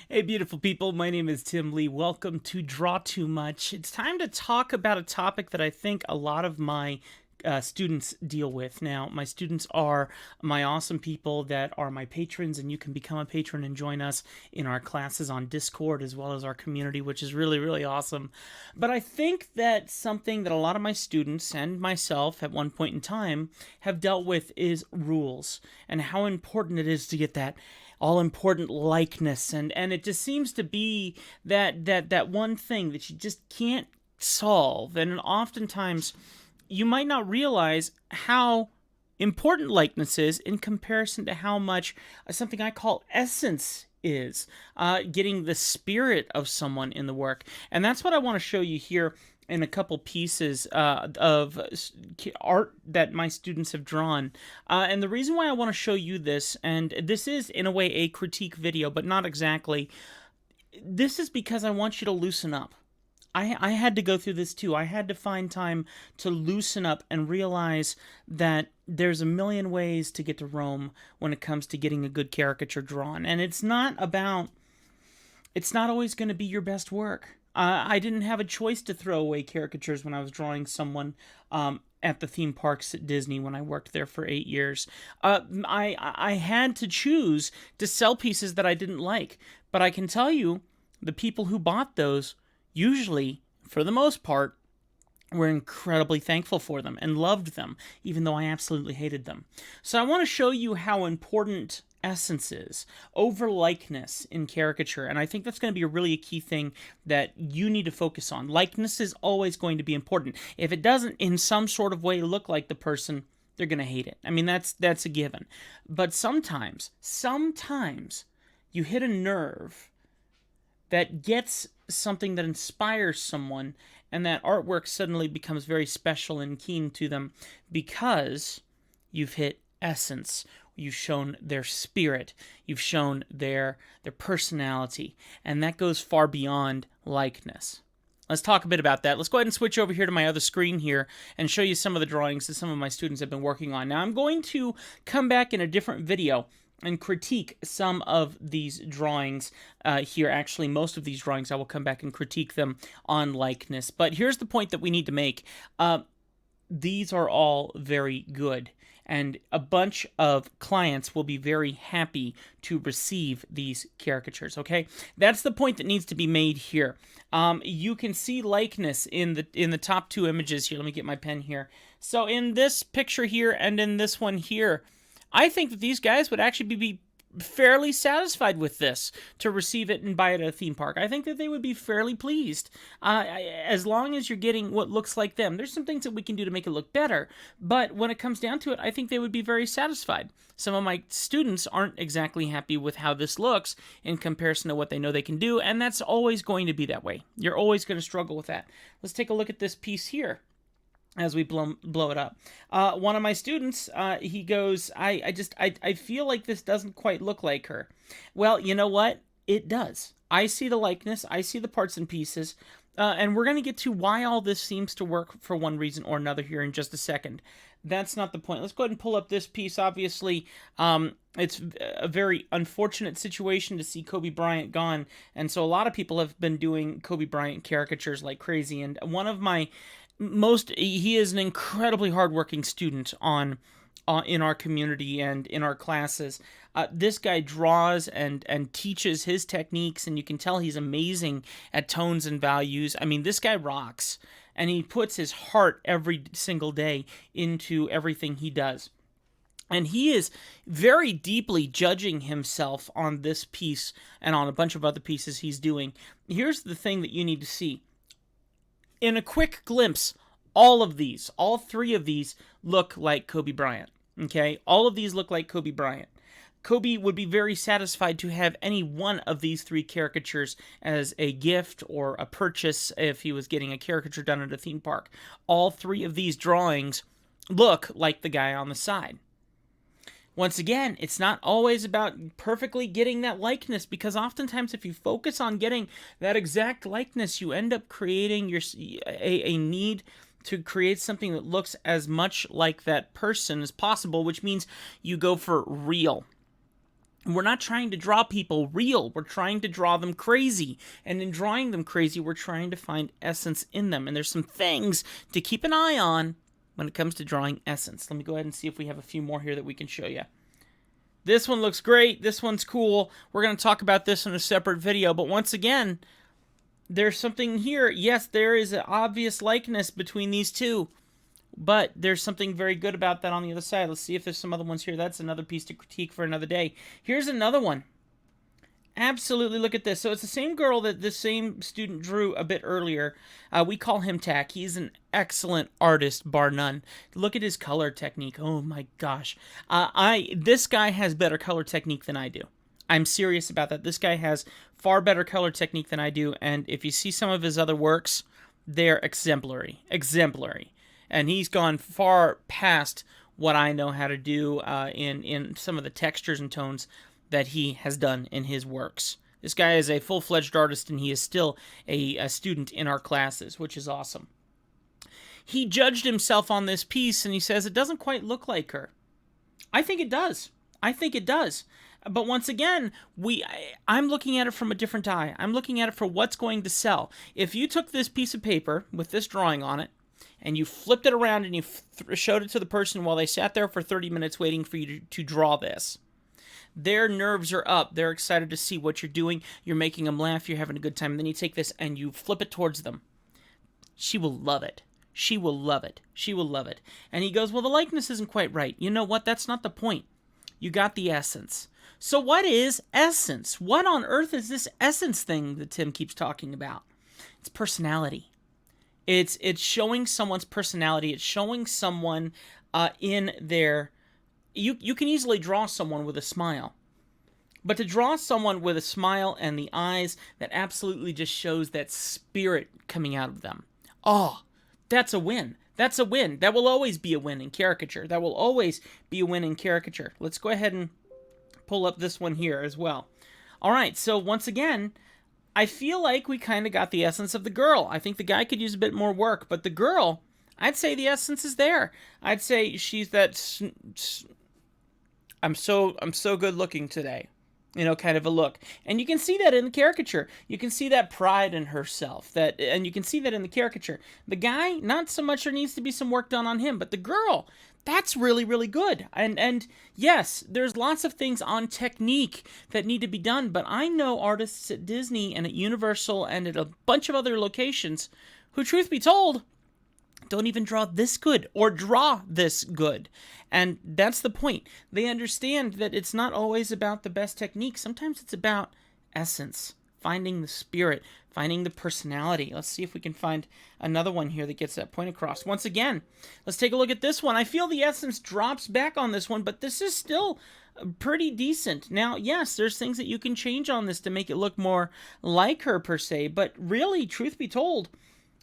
Hey, beautiful people. My name is Tim Lee. Welcome to Draw Too Much. It's time to talk about a topic that I think a lot of my students deal with. Now, my students are my awesome people that are my patrons, and you can become a patron and join us in our classes on Discord as well as our community, which is really, really awesome. But I think that something that a lot of my students and myself at one point in time have dealt with is rules and how important it is to get that all important likeness, and it just seems to be that one thing that you just can't solve. And oftentimes you might not realize how important likeness is in comparison to how much something I call essence is, getting the spirit of someone in the work. And that's what I want to show you here in a couple pieces of art that my students have drawn. And the reason why I want to show you this, and this is in a way a critique video, but not exactly, this is because I want you to loosen up. I had to go through this too. I had to find time to loosen up and realize that there's a million ways to get to Rome when it comes to getting a good caricature drawn. And it's not always going to be your best work. I didn't have a choice to throw away caricatures when I was drawing someone at the theme parks at Disney when I worked there for 8 years. I had to choose to sell pieces that I didn't like. But I can tell you, the people who bought those usually, for the most part, were incredibly thankful for them and loved them, even though I absolutely hated them. So I want to show you how important essence is over likeness in caricature, and I think that's going to be really a key thing that you need to focus on. Likeness is always going to be important. If it doesn't in some sort of way look like the person, they're going to hate it. I mean, that's a given. But sometimes you hit a nerve that gets something that inspires someone, and that artwork suddenly becomes very special and keen to them because you've hit essence. You've shown their spirit. You've shown their personality, and that goes far beyond likeness. Let's talk a bit about that. Let's go ahead and switch over here to my other screen here and show you some of the drawings that some of my students have been working on. Now, I'm going to come back in a different video and critique some of these drawings here. Actually, most of these drawings, I will come back and critique them on likeness. But here's the point that we need to make. These are all very good, and a bunch of clients will be very happy to receive these caricatures, okay? That's the point that needs to be made here. You can see likeness in the top two images here. Let me get my pen here. So in this picture here and in this one here, I think that these guys would actually be fairly satisfied with this to receive it and buy it at a theme park. I think that they would be fairly pleased as long as you're getting what looks like them. There's some things that we can do to make it look better, but when it comes down to it, I think they would be very satisfied. Some of my students aren't exactly happy with how this looks in comparison to what they know they can do, and that's always going to be that way. You're always going to struggle with that. Let's take a look at this piece here as we blow it up. One of my students, he goes, I feel like this doesn't quite look like her. Well, you know what? It does. I see the likeness. I see the parts and pieces. And we're going to get to why all this seems to work for one reason or another here in just a second. That's not the point. Let's go ahead and pull up this piece. Obviously, it's a very unfortunate situation to see Kobe Bryant gone. And so a lot of people have been doing Kobe Bryant caricatures like crazy. And one of my he is an incredibly hardworking student in our community and in our classes. This guy draws and teaches his techniques, and you can tell he's amazing at tones and values. I mean, this guy rocks, and he puts his heart every single day into everything he does. And he is very deeply judging himself on this piece and on a bunch of other pieces he's doing. Here's the thing that you need to see. In a quick glimpse, all three of these look like Kobe Bryant, okay? All of these look like Kobe Bryant. Kobe would be very satisfied to have any one of these three caricatures as a gift or a purchase if he was getting a caricature done at a theme park. All three of these drawings look like the guy on the side. Once again, it's not always about perfectly getting that likeness, because oftentimes if you focus on getting that exact likeness, you end up creating a need to create something that looks as much like that person as possible, which means you go for real. We're not trying to draw people real. We're trying to draw them crazy. And in drawing them crazy, we're trying to find essence in them. And there's some things to keep an eye on when it comes to drawing essence. Let me go ahead and see if we have a few more here that we can show you. This one looks great. This one's cool. We're going to talk about this in a separate video. But once again, there's something here. Yes, there is an obvious likeness between these two. But there's something very good about that on the other side. Let's see if there's some other ones here. That's another piece to critique for another day. Here's another one. Absolutely, look at this. So it's the same girl that this same student drew a bit earlier. We call him Tack. He's an excellent artist, bar none. Look at his color technique. Oh my gosh. This guy has better color technique than I do. I'm serious about that. This guy has far better color technique than I do. And if you see some of his other works, they're exemplary. Exemplary. And he's gone far past what I know how to do in some of the textures and tones that he has done in his works. This guy is a full-fledged artist, and he is still a student in our classes, which is awesome. He judged himself on this piece, and he says it doesn't quite look like her. I think it does. I think it does. But once again, I'm looking at it from a different eye. I'm looking at it for what's going to sell. If you took this piece of paper with this drawing on it, and you flipped it around and you showed it to the person while they sat there for 30 minutes waiting for you to draw this, their nerves are up. They're excited to see what you're doing. You're making them laugh. You're having a good time. And then you take this and you flip it towards them. She will love it. She will love it. She will love it. And he goes, well, the likeness isn't quite right. You know what? That's not the point. You got the essence. So what is essence? What on earth is this essence thing that Tim keeps talking about? It's personality. It's showing someone's personality. It's showing someone in their... You can easily draw someone with a smile. But to draw someone with a smile and the eyes, that absolutely just shows that spirit coming out of them. Oh, that's a win. That's a win. That will always be a win in caricature. That will always be a win in caricature. Let's go ahead and pull up this one here as well. All right, so once again... I feel like we kind of got the essence of the girl. I think the guy could use a bit more work, but the girl, I'd say the essence is there. I'd say she's that I'm so good looking today, kind of a look. And you can see that in the caricature. You can see that pride in herself, and you can see that in the caricature. The guy, not so much. There needs to be some work done on him, but the girl, that's really, really good. And yes, there's lots of things on technique that need to be done, but I know artists at Disney and at Universal and at a bunch of other locations who, truth be told, don't even draw this good or draw this good. And that's the point. They understand that it's not always about the best technique. Sometimes it's about essence, finding the spirit, finding the personality. Let's see if we can find another one here that gets that point across. Once again, let's take a look at this one. I feel the essence drops back on this one, but this is still pretty decent. Now, yes, there's things that you can change on this to make it look more like her per se, but really, truth be told,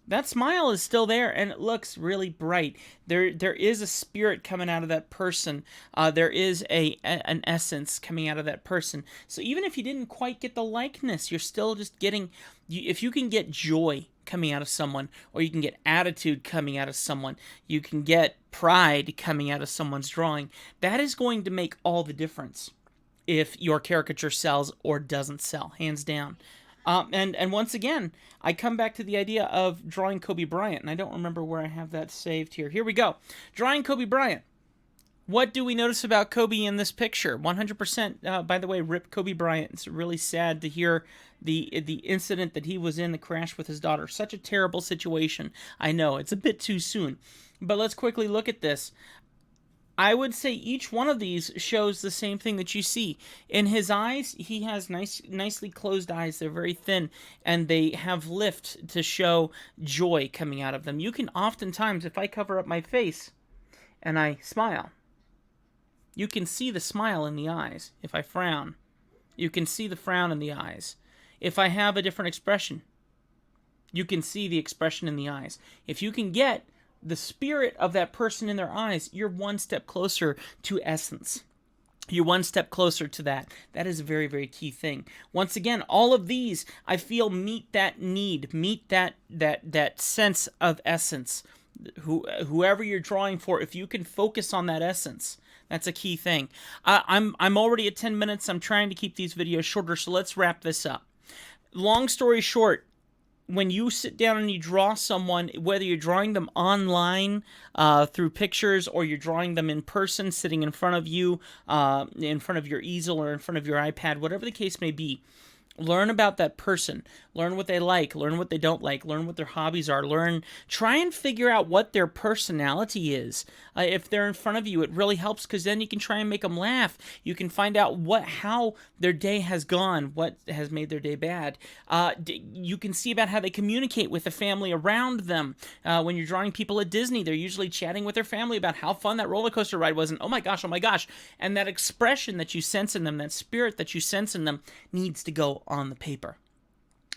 that smile is still there, and it looks really bright. There is a spirit coming out of that person. There is an essence coming out of that person. So even if you didn't quite get the likeness, you're still just getting... If you can get joy coming out of someone, or you can get attitude coming out of someone, you can get pride coming out of someone's drawing, that is going to make all the difference if your caricature sells or doesn't sell, hands down. And once again, I come back to the idea of drawing Kobe Bryant, and I don't remember where I have that saved here. Here we go. Drawing Kobe Bryant. What do we notice about Kobe in this picture? 100%, by the way, rip Kobe Bryant. It's really sad to hear the incident that he was in, the crash with his daughter. Such a terrible situation. I know, it's a bit too soon. But let's quickly look at this. I would say each one of these shows the same thing that you see. In his eyes, he has nicely closed eyes. They're very thin, and they have lift to show joy coming out of them. You can oftentimes, if I cover up my face and I smile, you can see the smile in the eyes. If I frown, you can see the frown in the eyes. If I have a different expression, you can see the expression in the eyes. If you can get the spirit of that person in their eyes, you're one step closer to essence. You're one step closer to that. That is a very, very key thing. Once again, all of these, I feel, meet that need, meet that sense of essence. Whoever you're drawing for, if you can focus on that essence, That's a key thing. I'm already at 10 minutes. I'm trying to keep these videos shorter, so let's wrap this up. Long story short, when you sit down and you draw someone, whether you're drawing them online through pictures or you're drawing them in person, sitting in front of you, in front of your easel or in front of your iPad, whatever the case may be, learn about that person. Learn what they like. Learn what they don't like. Learn what their hobbies are. Try and figure out what their personality is. If they're in front of you, it really helps because then you can try and make them laugh. You can find out how their day has gone, what has made their day bad. You can see about how they communicate with the family around them. When you're drawing people at Disney, they're usually chatting with their family about how fun that roller coaster ride was, and oh my gosh. And that expression that you sense in them, that spirit that you sense in them, needs to go on the paper.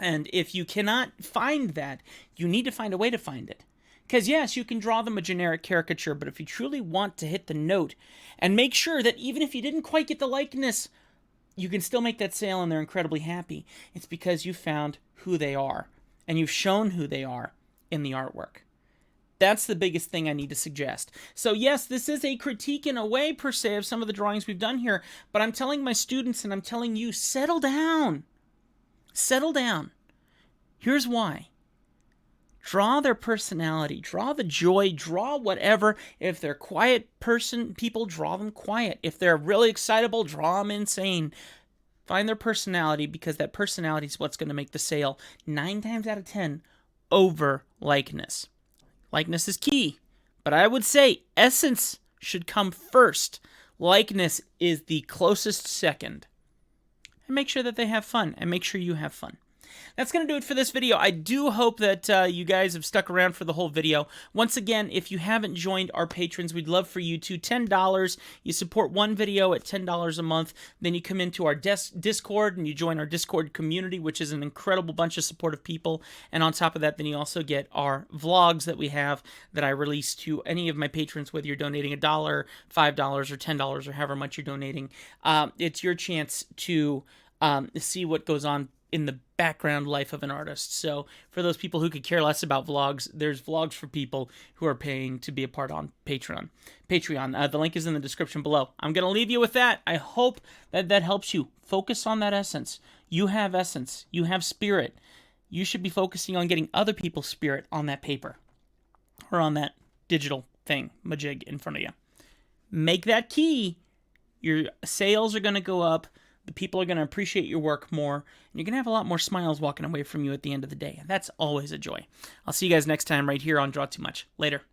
And if you cannot find that, you need to find a way to find it. Because yes, you can draw them a generic caricature, but if you truly want to hit the note and make sure that even if you didn't quite get the likeness, you can still make that sale and they're incredibly happy, it's because you found who they are and you've shown who they are in the artwork. That's the biggest thing I need to suggest. So yes, this is a critique in a way, per se, of some of the drawings we've done here, but I'm telling my students and I'm telling you, settle down. Settle down. Here's why. Draw their personality. Draw the joy. Draw whatever. If they're quiet people, draw them quiet. If they're really excitable, draw them insane. Find their personality, because that personality is what's going to make the sale 9 times out of 10 over likeness. Likeness is key, but I would say essence should come first. Likeness is the closest second. And make sure that they have fun, and make sure you have fun. That's going to do it for this video. I do hope that you guys have stuck around for the whole video. Once again, if you haven't joined our patrons, we'd love for you to. $10. You support one video at $10 a month. Then you come into our Discord and you join our Discord community, which is an incredible bunch of supportive people. And on top of that, then you also get our vlogs that we have that I release to any of my patrons, whether you're donating $1, $5, or $10, or however much you're donating. It's your chance to see what goes on in the background life of an artist. So for those people who could care less about vlogs, there's vlogs for people who are paying to be a part on Patreon. The link is in the description below. I'm going to leave you with that. I hope that helps you. Focus on that essence. You have essence. You have spirit. You should be focusing on getting other people's spirit on that paper or on that digital thing, majig in front of you. Make that key. Your sales are going to go up. The people are going to appreciate your work more, and you're going to have a lot more smiles walking away from you at the end of the day. That's always a joy. I'll see you guys next time right here on Draw Too Much. Later.